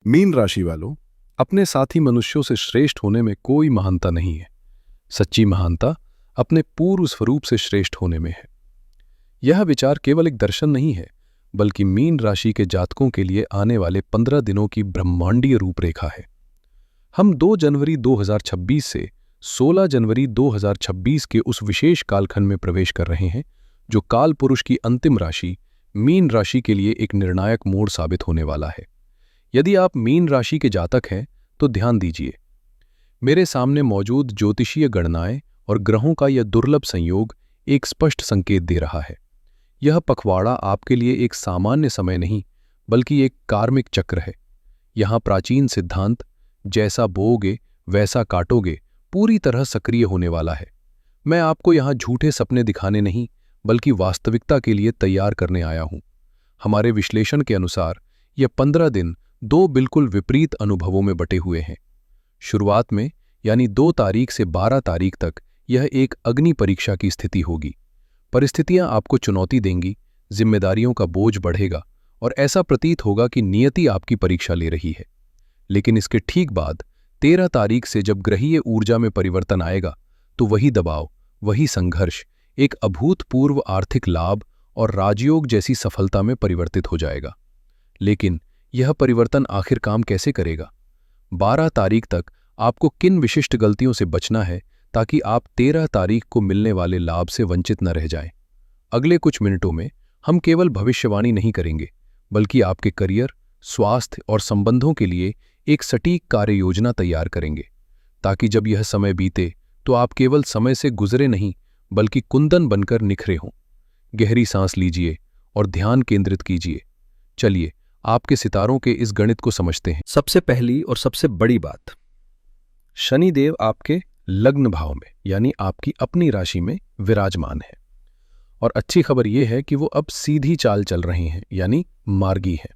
Mean राशि वालों, अपने साथी मनुष्यों से श्रेष्ठ होने में कोई महानता नहीं है। सच्ची महानता अपने पूर्व स्वरूप से श्रेष्ठ होने में है। यह विचार केवल एक दर्शन नहीं है, बल्कि मीन राशि के जातकों के लिए आने वाले 15 दिनों की ब्रह्मांडीय रूपरेखा है। हम 2 जनवरी 2026 से 16 जनवरी 2026 के उस विशेष कालखंड में प्रवेश कर रहे हैं, जो काल पुरुष की अंतिम राशि मीन राशि के लिए एक निर्णायक मोड़ साबित होने वाला है। यदि आप मीन राशि के जातक हैं, तो ध्यान दीजिए। मेरे सामने मौजूद ज्योतिषीय गणनाएं और ग्रहों का यह दुर्लभ संयोग एक स्पष्ट संकेत दे रहा है। यह पखवाड़ा आपके लिए एक सामान्य समय नहीं, बल्कि एक कार्मिक चक्र है। यहाँ प्राचीन सिद्धांत जैसा बोओगे वैसा काटोगे पूरी तरह सक्रिय होने वाला है। मैं आपको यहाँ झूठे सपने दिखाने नहीं, बल्कि वास्तविकता के लिए तैयार करने आया हूँ। हमारे विश्लेषण के अनुसार यह 15 दिन 2 बिल्कुल विपरीत अनुभवों में बटे हुए हैं। शुरुआत में यानी 2 तारीख से 12 तारीख तक यह एक अग्नि परीक्षा की स्थिति होगी। परिस्थितियां आपको चुनौती देंगी, जिम्मेदारियों का बोझ बढ़ेगा और ऐसा प्रतीत होगा कि नियति आपकी परीक्षा ले रही है। लेकिन इसके ठीक बाद 13 तारीख से जब ग्रहीय ऊर्जा में परिवर्तन आएगा, तो वही दबाव, वही संघर्ष एक अभूतपूर्व आर्थिक लाभ और राजयोग जैसी सफलता में परिवर्तित हो जाएगा। लेकिन यह परिवर्तन आखिर काम कैसे करेगा? 12 तारीख तक आपको किन विशिष्ट गलतियों से बचना है, ताकि आप 13 तारीख को मिलने वाले लाभ से वंचित न रह जाएं। अगले कुछ मिनटों में हम केवल भविष्यवाणी नहीं करेंगे, बल्कि आपके करियर, स्वास्थ्य और संबंधों के लिए एक सटीक कार्य योजना तैयार करेंगे, ताकि जब यह समय बीते तो आप केवल समय से गुजरे नहीं, बल्कि कुंदन बनकर निखरे हों। गहरी सांस लीजिए और ध्यान केंद्रित कीजिए। चलिए आपके सितारों के इस गणित को समझते हैं। सबसे पहली और सबसे बड़ी बात, शनिदेव आपके लग्न भाव में यानी आपकी अपनी राशि में विराजमान है। और अच्छी खबर यह है कि वो अब सीधी चाल चल रहे हैं, यानी मार्गी है।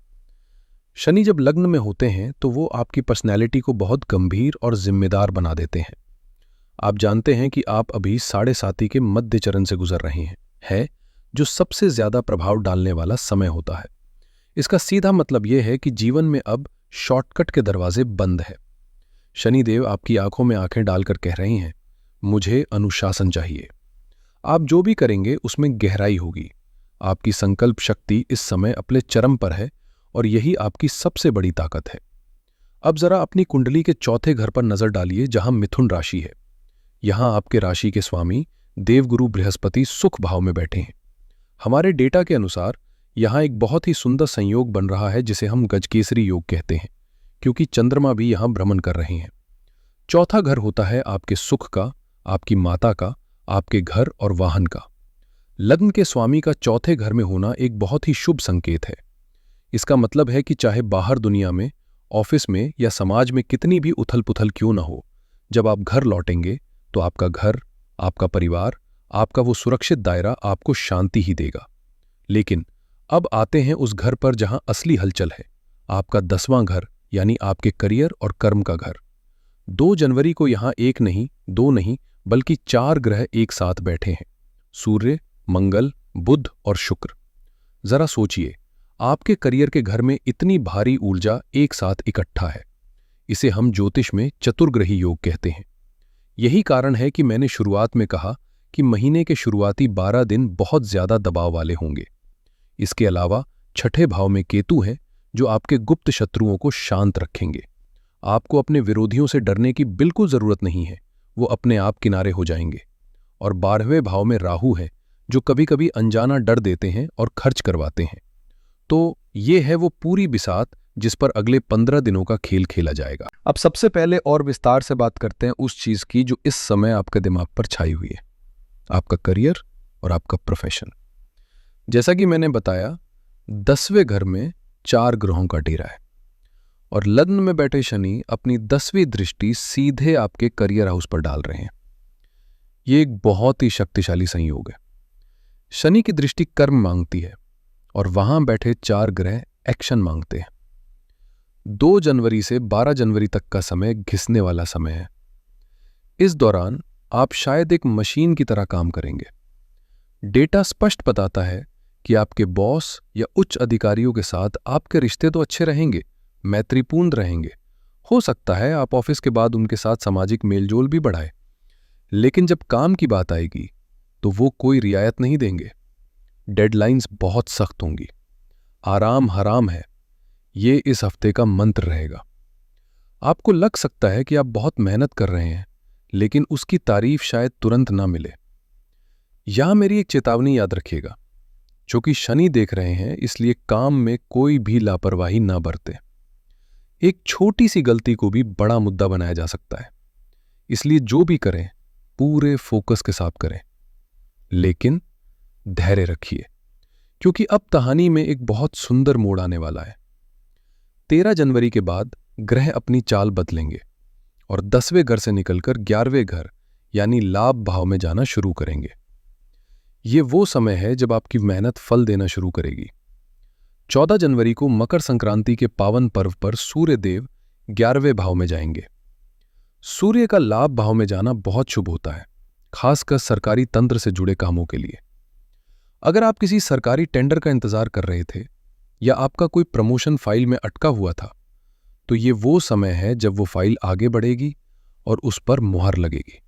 शनि जब लग्न में होते हैं तो वो आपकी पर्सनैलिटी को बहुत गंभीर और जिम्मेदार बना देते हैं। आप जानते हैं कि आप अभी 7.5 के मध्य चरण से गुजर रहे हैं, जो सबसे ज्यादा प्रभाव डालने वाला समय होता है। इसका सीधा मतलब यह है कि जीवन में अब शॉर्टकट के दरवाजे बंद है। शनिदेव आपकी आंखों में आंखें डालकर कह रहे हैं, मुझे अनुशासन चाहिए। आप जो भी करेंगे उसमें गहराई होगी। आपकी संकल्प शक्ति इस समय अपने चरम पर है और यही आपकी सबसे बड़ी ताकत है। अब जरा अपनी कुंडली के चौथे घर पर नजर डालिए, जहां मिथुन राशि है। यहां आपके राशि के स्वामी देवगुरु बृहस्पति सुख भाव में बैठे हैं। हमारे डेटा के अनुसार यहां एक बहुत ही सुंदर संयोग बन रहा है, जिसे हम गजकेसरी योग कहते हैं, क्योंकि चंद्रमा भी यहां भ्रमण कर रहे हैं। चौथा घर होता है आपके सुख का, आपकी माता का, आपके घर और वाहन का। लग्न के स्वामी का चौथे घर में होना एक बहुत ही शुभ संकेत है। इसका मतलब है कि चाहे बाहर दुनिया में, ऑफिस में या समाज में कितनी भी उथल पुथल क्यों न हो, जब आप घर लौटेंगे तो आपका घर, आपका परिवार, आपका वो सुरक्षित दायरा आपको शांति ही देगा। लेकिन अब आते हैं उस घर पर जहां असली हलचल है, आपका 10वां घर, यानी आपके करियर और कर्म का घर। 2 जनवरी को यहां 1 नहीं, 2 नहीं, बल्कि 4 ग्रह एक साथ बैठे हैं, सूर्य, मंगल, बुध और शुक्र। जरा सोचिए, आपके करियर के घर में इतनी भारी ऊर्जा एक साथ इकट्ठा है। इसे हम ज्योतिष में चतुर्ग्रही योग कहते हैं। यही कारण है कि मैंने शुरुआत में कहा कि महीने के शुरुआती 12 दिन बहुत ज्यादा दबाव वाले होंगे। इसके अलावा छठे भाव में केतु है, जो आपके गुप्त शत्रुओं को शांत रखेंगे। आपको अपने विरोधियों से डरने की बिल्कुल जरूरत नहीं है, वो अपने आप किनारे हो जाएंगे। और 12वें भाव में राहु है, जो कभी कभी अनजाना डर देते हैं और खर्च करवाते हैं। तो ये है वो पूरी बिसात जिस पर अगले 15 दिनों का खेल खेला जाएगा। अब सबसे पहले और विस्तार से बात करते हैं उस चीज की जो इस समय आपके दिमाग पर छाई हुई है, आपका करियर और आपका प्रोफेशन। जैसा कि मैंने बताया, 10वें घर में 4 ग्रहों का डेरा है और लग्न में बैठे शनि अपनी 10वीं दृष्टि सीधे आपके करियर हाउस पर डाल रहे हैं। यह एक बहुत ही शक्तिशाली संयोग है। शनि की दृष्टि कर्म मांगती है और वहां बैठे 4 ग्रह एक्शन मांगते हैं। 2 जनवरी से 12 जनवरी तक का समय घिसने वाला समय है। इस दौरान आप शायद एक मशीन की तरह काम करेंगे। डेटा स्पष्ट बताता है कि आपके बॉस या उच्च अधिकारियों के साथ आपके रिश्ते तो अच्छे रहेंगे, मैत्रीपूर्ण रहेंगे। हो सकता है आप ऑफिस के बाद उनके साथ सामाजिक मेलजोल भी बढ़ाए, लेकिन जब काम की बात आएगी तो वो कोई रियायत नहीं देंगे। डेडलाइंस बहुत सख्त होंगी। आराम हराम है, ये इस हफ्ते का मंत्र रहेगा। आपको लग सकता है कि आप बहुत मेहनत कर रहे हैं, लेकिन उसकी तारीफ शायद तुरंत ना मिले। यहां मेरी एक चेतावनी याद रखिएगा। चूंकि शनि देख रहे हैं, इसलिए काम में कोई भी लापरवाही ना बरते। एक छोटी सी गलती को भी बड़ा मुद्दा बनाया जा सकता है। इसलिए जो भी करें पूरे फोकस के साथ करें, लेकिन धैर्य रखिए, क्योंकि अब कहानी में एक बहुत सुंदर मोड़ आने वाला है। 13 जनवरी के बाद ग्रह अपनी चाल बदलेंगे और 10वें घर से निकलकर 11वें घर यानी लाभ भाव में जाना शुरू करेंगे। ये वो समय है जब आपकी मेहनत फल देना शुरू करेगी। 14 जनवरी को मकर संक्रांति के पावन पर्व पर सूर्य देव 11वें भाव में जाएंगे। सूर्य का लाभ भाव में जाना बहुत शुभ होता है, खासकर सरकारी तंत्र से जुड़े कामों के लिए। अगर आप किसी सरकारी टेंडर का इंतजार कर रहे थे या आपका कोई प्रमोशन फाइल में अटका हुआ था, तो ये वो समय है जब वो फाइल आगे बढ़ेगी और उस पर मुहर लगेगी।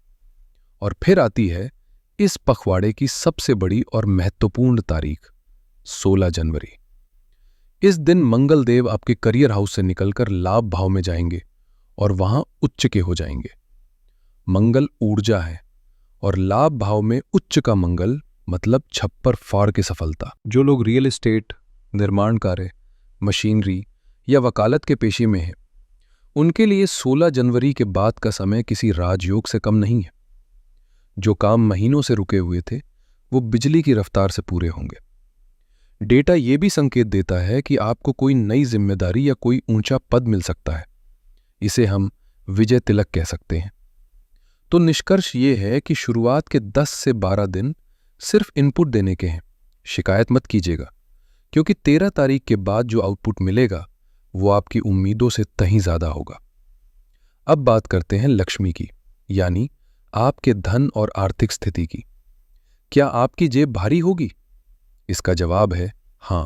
और फिर आती है इस पखवाड़े की सबसे बड़ी और महत्वपूर्ण तारीख, 16 जनवरी। इस दिन मंगल देव आपके करियर हाउस से निकलकर लाभ भाव में जाएंगे और वहां उच्च के हो जाएंगे। मंगल ऊर्जा है और लाभ भाव में उच्च का मंगल मतलब छप्पर फाड़ की सफलता। जो लोग रियल एस्टेट, निर्माण कार्य, मशीनरी या वकालत के पेशे में हैं, उनके लिए 16 जनवरी के बाद का समय किसी राजयोग से कम नहीं है। जो काम महीनों से रुके हुए थे, वो बिजली की रफ्तार से पूरे होंगे। डेटा ये भी संकेत देता है कि आपको कोई नई जिम्मेदारी या कोई ऊंचा पद मिल सकता है। इसे हम विजय तिलक कह सकते हैं। तो निष्कर्ष ये है कि शुरुआत के 10 से 12 दिन सिर्फ इनपुट देने के हैं। शिकायत मत कीजिएगा, क्योंकि 13 तारीख के बाद जो आउटपुट मिलेगा वो आपकी उम्मीदों से कहीं ज्यादा होगा। अब बात करते हैं लक्ष्मी की, यानी आपके धन और आर्थिक स्थिति की। क्या आपकी जेब भारी होगी? इसका जवाब है हां,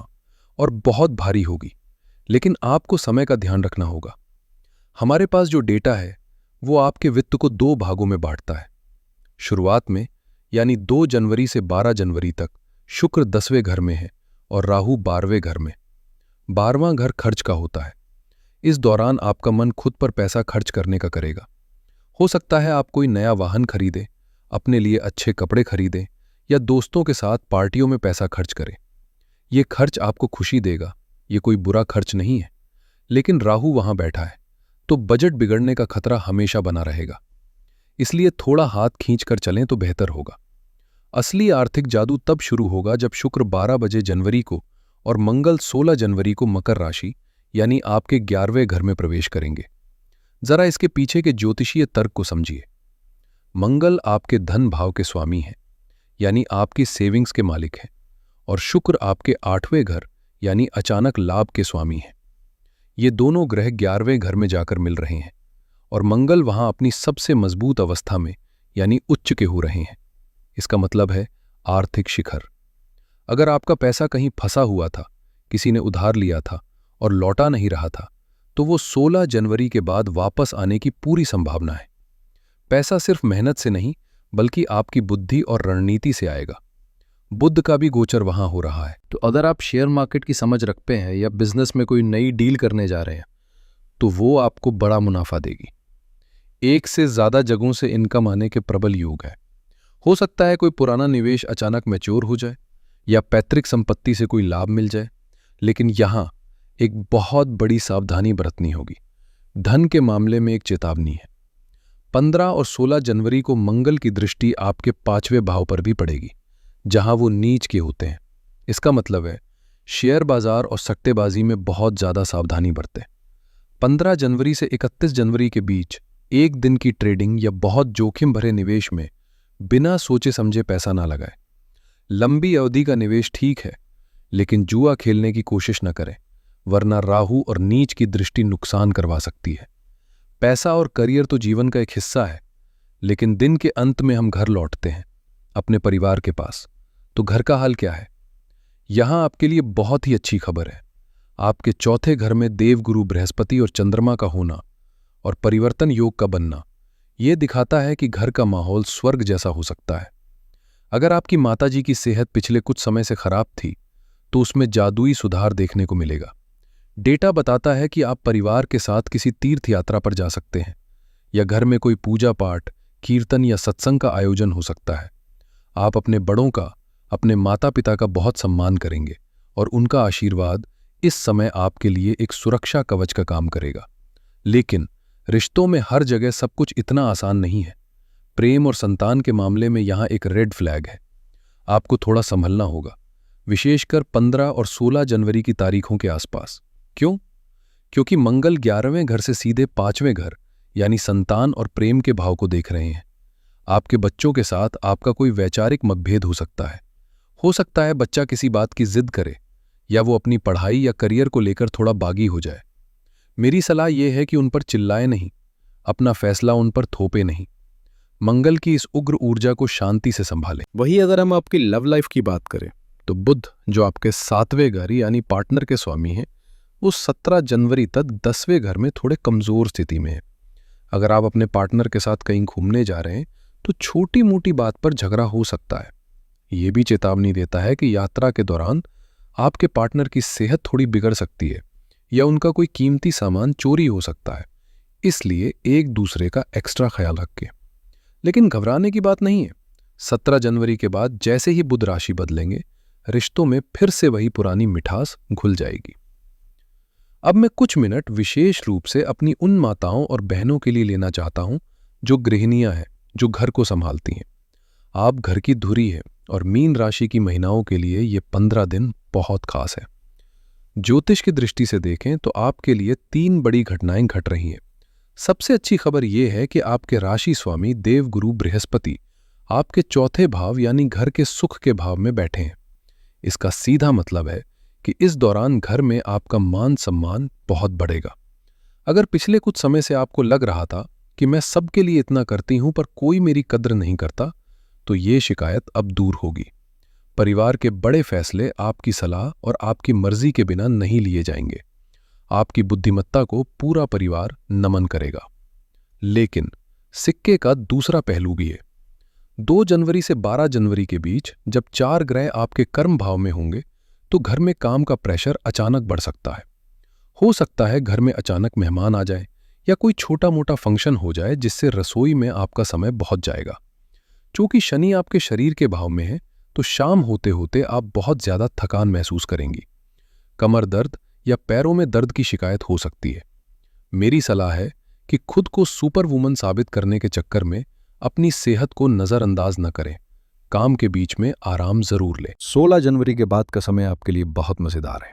और बहुत भारी होगी, लेकिन आपको समय का ध्यान रखना होगा। हमारे पास जो डेटा है वो आपके वित्त को 2 भागों में बांटता है। शुरुआत में यानी 2 जनवरी से 12 जनवरी तक शुक्र 10वें घर में है और राहु 12वें घर में। 12वां घर खर्च का होता है। इस दौरान आपका मन खुद पर पैसा खर्च करने का करेगा। हो सकता है आप कोई नया वाहन खरीदें, अपने लिए अच्छे कपड़े खरीदें या दोस्तों के साथ पार्टियों में पैसा खर्च करें। ये खर्च आपको खुशी देगा, ये कोई बुरा खर्च नहीं है। लेकिन राहु वहां बैठा है, तो बजट बिगड़ने का खतरा हमेशा बना रहेगा। इसलिए थोड़ा हाथ खींचकर चलें तो बेहतर होगा। असली आर्थिक जादू तब शुरू होगा जब शुक्र 12 बजे जनवरी को और मंगल 16 जनवरी को मकर राशि यानी आपके 11वें घर में प्रवेश करेंगे। जरा इसके पीछे के ज्योतिषीय तर्क को समझिए। मंगल आपके धन भाव के स्वामी हैं, यानी आपकी सेविंग्स के मालिक हैं, और शुक्र आपके 8वें घर यानी अचानक लाभ के स्वामी हैं। ये दोनों ग्रह 11वें घर में जाकर मिल रहे हैं और मंगल वहां अपनी सबसे मजबूत अवस्था में यानी उच्च के हो रहे हैं। इसका मतलब है आर्थिक शिखर। अगर आपका पैसा कहीं फंसा हुआ था, किसी ने उधार लिया था और लौटा नहीं रहा था, तो वो 16 जनवरी के बाद वापस आने की पूरी संभावना है। पैसा सिर्फ मेहनत से नहीं, बल्कि आपकी बुद्धि और रणनीति से आएगा। बुध का भी गोचर वहां हो रहा है। तो अगर आप शेयर मार्केट की समझ रखते हैं या बिजनेस में कोई नई डील करने जा रहे हैं, तो वो आपको बड़ा मुनाफा देगी। एक से ज्यादा जगहों से इनकम आने के प्रबल योग है। हो सकता है कोई पुराना निवेश अचानक मैच्योर हो जाए या पैतृक संपत्ति से कोई लाभ मिल जाए। लेकिन यहां एक बहुत बड़ी सावधानी बरतनी होगी। धन के मामले में एक चेतावनी है। 15 और 16 जनवरी को मंगल की दृष्टि आपके 5वें भाव पर भी पड़ेगी, जहां वो नीच के होते हैं। इसका मतलब है शेयर बाजार और सट्टेबाजी में बहुत ज्यादा सावधानी बरतें। 15 जनवरी से 31 जनवरी के बीच एक दिन की ट्रेडिंग या बहुत जोखिम भरे निवेश में बिना सोचे समझे पैसा ना लगाएं। लंबी अवधि का निवेश ठीक है, लेकिन जुआ खेलने की कोशिश न करें, वरना राहु और नीच की दृष्टि नुकसान करवा सकती है। पैसा और करियर तो जीवन का एक हिस्सा है, लेकिन दिन के अंत में हम घर लौटते हैं अपने परिवार के पास। तो घर का हाल क्या है? यहां आपके लिए बहुत ही अच्छी खबर है। आपके चौथे घर में देवगुरु बृहस्पति और चंद्रमा का होना और परिवर्तन योग का बनना ये दिखाता है कि घर का माहौल स्वर्ग जैसा हो सकता है। अगर आपकी माताजी की सेहत पिछले कुछ समय से खराब थी तो उसमें जादुई सुधार देखने को मिलेगा। डेटा बताता है कि आप परिवार के साथ किसी तीर्थ यात्रा पर जा सकते हैं या घर में कोई पूजा पाठ, कीर्तन या सत्संग का आयोजन हो सकता है। आप अपने बड़ों का, अपने माता पिता का बहुत सम्मान करेंगे और उनका आशीर्वाद इस समय आपके लिए एक सुरक्षा कवच का काम करेगा। लेकिन रिश्तों में हर जगह सब कुछ इतना आसान नहीं है। प्रेम और संतान के मामले में यहां एक रेड फ्लैग है। आपको थोड़ा संभलना होगा, विशेषकर 15 और 16 जनवरी की तारीखों के आसपास। क्यों? क्योंकि मंगल 11वें घर से सीधे 5वें घर यानी संतान और प्रेम के भाव को देख रहे हैं। आपके बच्चों के साथ आपका कोई वैचारिक मतभेद हो सकता है। हो सकता है बच्चा किसी बात की जिद करे या वो अपनी पढ़ाई या करियर को लेकर थोड़ा बागी हो जाए। मेरी सलाह यह है कि उन पर चिल्लाए नहीं, अपना फैसला उन पर थोपे नहीं। मंगल की इस उग्र ऊर्जा को शांति से संभालें। वही अगर हम आपकी लव लाइफ की बात करें तो बुध, जो आपके 7वें घर यानी पार्टनर के स्वामी हैं, वो 17 जनवरी तक 10वें घर में थोड़े कमजोर स्थिति में है। अगर आप अपने पार्टनर के साथ कहीं घूमने जा रहे हैं तो छोटी मोटी बात पर झगड़ा हो सकता है। ये भी चेतावनी देता है कि यात्रा के दौरान आपके पार्टनर की सेहत थोड़ी बिगड़ सकती है या उनका कोई कीमती सामान चोरी हो सकता है। इसलिए एक दूसरे का एक्स्ट्रा ख्याल रखें। लेकिन घबराने की बात नहीं है। 17 जनवरी के बाद जैसे ही बुध राशि बदलेंगे, रिश्तों में फिर से वही पुरानी मिठास घुल जाएगी। अब मैं कुछ मिनट विशेष रूप से अपनी उन माताओं और बहनों के लिए लेना चाहता हूं जो गृहिणियां हैं, जो घर को संभालती हैं। आप घर की धुरी है और मीन राशि की महिलाओं के लिए ये 15 दिन बहुत खास है। ज्योतिष की दृष्टि से देखें तो आपके लिए 3 बड़ी घटनाएं घट रही हैं। सबसे अच्छी खबर यह है कि आपके राशि स्वामी देवगुरु बृहस्पति आपके चौथे भाव यानी घर के सुख के भाव में बैठे हैं। इसका सीधा मतलब है कि इस दौरान घर में आपका मान सम्मान बहुत बढ़ेगा। अगर पिछले कुछ समय से आपको लग रहा था कि मैं सबके लिए इतना करती हूं पर कोई मेरी कद्र नहीं करता, तो ये शिकायत अब दूर होगी। परिवार के बड़े फैसले आपकी सलाह और आपकी मर्जी के बिना नहीं लिए जाएंगे। आपकी बुद्धिमत्ता को पूरा परिवार नमन करेगा। लेकिन सिक्के का दूसरा पहलू भी है। 2 जनवरी से 12 जनवरी के बीच जब 4 ग्रह आपके कर्म भाव में होंगे तो घर में काम का प्रेशर अचानक बढ़ सकता है। हो सकता है घर में अचानक मेहमान आ जाए या कोई छोटा मोटा फंक्शन हो जाए जिससे रसोई में आपका समय बहुत जाएगा। चूंकि शनि आपके शरीर के भाव में है तो शाम होते होते आप बहुत ज्यादा थकान महसूस करेंगी। कमर दर्द या पैरों में दर्द की शिकायत हो सकती है। मेरी सलाह है कि खुद को सुपर वुमन साबित करने के चक्कर में अपनी सेहत को नजरअंदाज न करें। काम के बीच में आराम जरूर लें। 16 जनवरी के बाद का समय आपके लिए बहुत मजेदार है।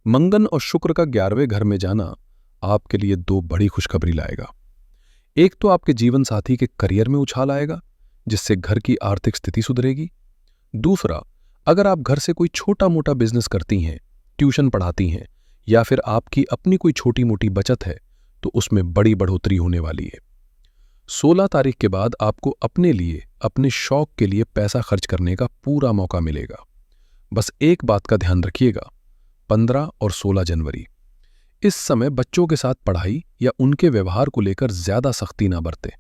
मंगल और शुक्र का 11वें घर में जाना आपके लिए 2 बड़ी खुशखबरी लाएगा। एक तो आपके जीवन साथी के करियर में उछाल आएगा जिससे घर की आर्थिक स्थिति सुधरेगी। दूसरा, अगर आप घर से कोई छोटा मोटा बिजनेस करती हैं, ट्यूशन पढ़ाती हैं या फिर आपकी अपनी कोई छोटी मोटी बचत है तो उसमें बड़ी बढ़ोतरी होने वाली है। 16 तारीख के बाद आपको अपने लिए, अपने शौक के लिए पैसा खर्च करने का पूरा मौका मिलेगा। बस एक बात का ध्यान रखिएगा, 15 और 16 जनवरी इस समय बच्चों के साथ पढ़ाई या उनके व्यवहार को लेकर ज्यादा सख्ती ना बरतें।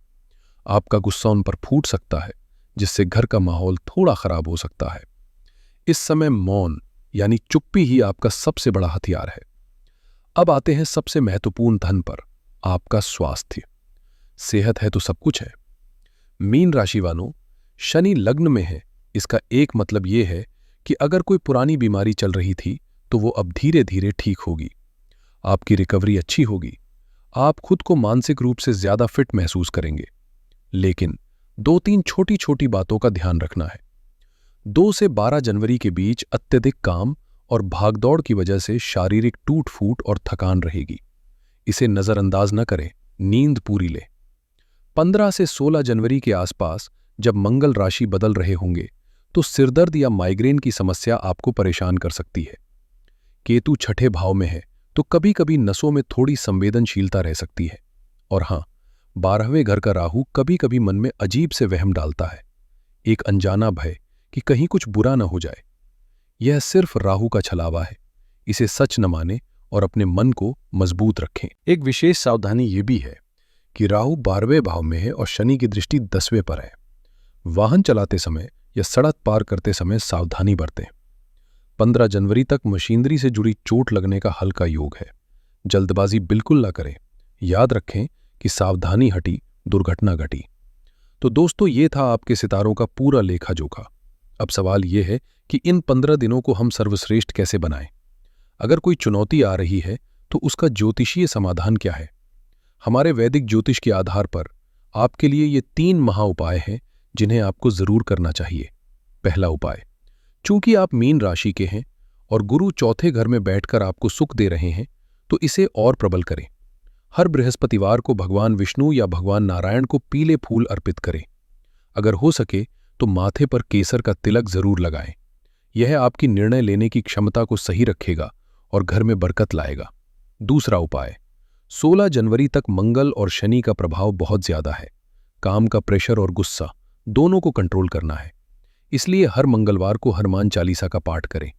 आपका गुस्सा उन पर फूट सकता है जिससे घर का माहौल थोड़ा खराब हो सकता है। इस समय मौन यानी चुप्पी ही आपका सबसे बड़ा हथियार है। अब आते हैं सबसे महत्वपूर्ण धन पर, आपका स्वास्थ्य। सेहत है तो सब कुछ है। मीन राशि वालों, शनि लग्न में है। इसका एक मतलब यह है कि अगर कोई पुरानी बीमारी चल रही थी तो वो अब धीरे धीरे ठीक होगी। आपकी रिकवरी अच्छी होगी। आप खुद को मानसिक रूप से ज्यादा फिट महसूस करेंगे। लेकिन 2-3 छोटी छोटी बातों का ध्यान रखना है। 2 से 12 जनवरी के बीच अत्यधिक काम और भागदौड़ की वजह से शारीरिक टूट फूट और थकान रहेगी। इसे नजरअंदाज न करें, नींद पूरी लें। 15 से 16 जनवरी के आसपास जब मंगल राशि बदल रहे होंगे तो सिरदर्द या माइग्रेन की समस्या आपको परेशान कर सकती है। केतु छठे भाव में है तो कभी कभी नसों में थोड़ी संवेदनशीलता रह सकती है। और हां, 12वें घर का राहु कभी कभी मन में अजीब से वहम डालता है, एक अनजाना भय कि कहीं कुछ बुरा न हो जाए। यह सिर्फ राहु का छलावा है। इसे सच न माने और अपने मन को मजबूत रखें। एक विशेष सावधानी ये भी है कि राहु 12वें भाव में है और शनि की दृष्टि 10वें पर है। वाहन चलाते समय या सड़क पार करते समय सावधानी बरतें। 15 जनवरी तक मशीनरी से जुड़ी चोट लगने का हल्का योग है। जल्दबाजी बिल्कुल न करें। याद रखें कि सावधानी हटी दुर्घटना घटी। तो दोस्तों, ये था आपके सितारों का पूरा लेखा जोखा। अब सवाल ये है कि इन 15 दिनों को हम सर्वश्रेष्ठ कैसे बनाएं? अगर कोई चुनौती आ रही है तो उसका ज्योतिषीय समाधान क्या है? हमारे वैदिक ज्योतिष के आधार पर आपके लिए ये 3 महा उपाय हैं जिन्हें आपको जरूर करना चाहिए। पहला उपाय, चूंकि आप मीन राशि के हैं और गुरु चौथे घर में बैठकर आपको सुख दे रहे हैं, तो इसे और प्रबल करें। हर बृहस्पतिवार को भगवान विष्णु या भगवान नारायण को पीले फूल अर्पित करें। अगर हो सके तो माथे पर केसर का तिलक जरूर लगाएं। यह आपकी निर्णय लेने की क्षमता को सही रखेगा और घर में बरकत लाएगा। दूसरा उपाय, 16 जनवरी तक मंगल और शनि का प्रभाव बहुत ज्यादा है। काम का प्रेशर और गुस्सा दोनों को कंट्रोल करना है। इसलिए हर मंगलवार को हनुमान चालीसा का पाठ करें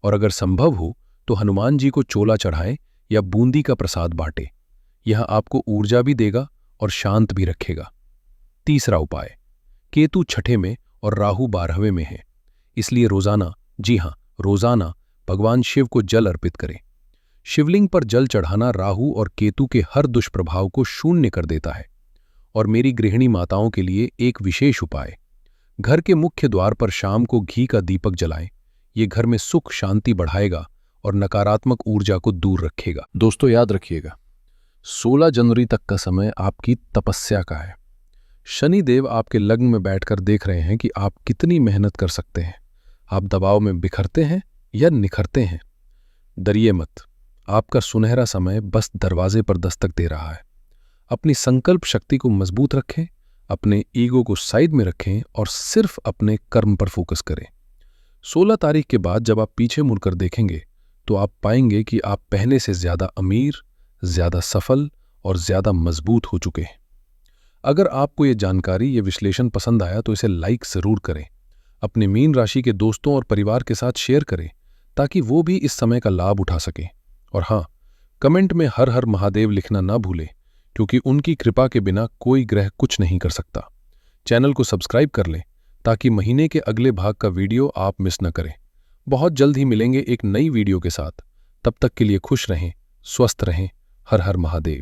और अगर संभव हो तो हनुमान जी को चोला चढ़ाएं या बूंदी का प्रसाद बांटें। यह आपको ऊर्जा भी देगा और शांत भी रखेगा। तीसरा उपाय, केतु 6ठे में और राहु 12वें में है, इसलिए रोजाना, जी हां रोजाना, भगवान शिव को जल अर्पित करें। शिवलिंग पर जल चढ़ाना राहु और केतु के हर दुष्प्रभाव को शून्य कर देता है। और मेरी गृहिणी माताओं के लिए एक विशेष उपाय, घर के मुख्य द्वार पर शाम को घी का दीपक जलाएं। ये घर में सुख शांति बढ़ाएगा और नकारात्मक ऊर्जा को दूर रखेगा। दोस्तों, याद रखिएगा, 16 जनवरी तक का समय आपकी तपस्या का है। शनिदेव आपके लग्न में बैठकर देख रहे हैं कि आप कितनी मेहनत कर सकते हैं। आप दबाव में बिखरते हैं या निखरते हैं। डरिए मत, आपका सुनहरा समय बस दरवाजे पर दस्तक दे रहा है। अपनी संकल्प शक्ति को मजबूत रखें, अपने ईगो को साइड में रखें और सिर्फ अपने कर्म पर फोकस करें। 16 तारीख के बाद जब आप पीछे मुड़कर देखेंगे तो आप पाएंगे कि आप पहले से ज्यादा अमीर, ज्यादा सफल और ज्यादा मजबूत हो चुके हैं। अगर आपको ये जानकारी, ये विश्लेषण पसंद आया तो इसे लाइक जरूर करें। अपने मीन राशि के दोस्तों और परिवार के साथ शेयर करें ताकि वो भी इस समय का लाभ उठा सकें। और हाँ, कमेंट में हर हर महादेव लिखना ना भूलें, क्योंकि उनकी कृपा के बिना कोई ग्रह कुछ नहीं कर सकता। चैनल को सब्सक्राइब कर लें ताकि महीने के अगले भाग का वीडियो आप मिस न करें। बहुत जल्द ही मिलेंगे एक नई वीडियो के साथ। तब तक के लिए खुश रहें, स्वस्थ रहें। हर हर महादेव।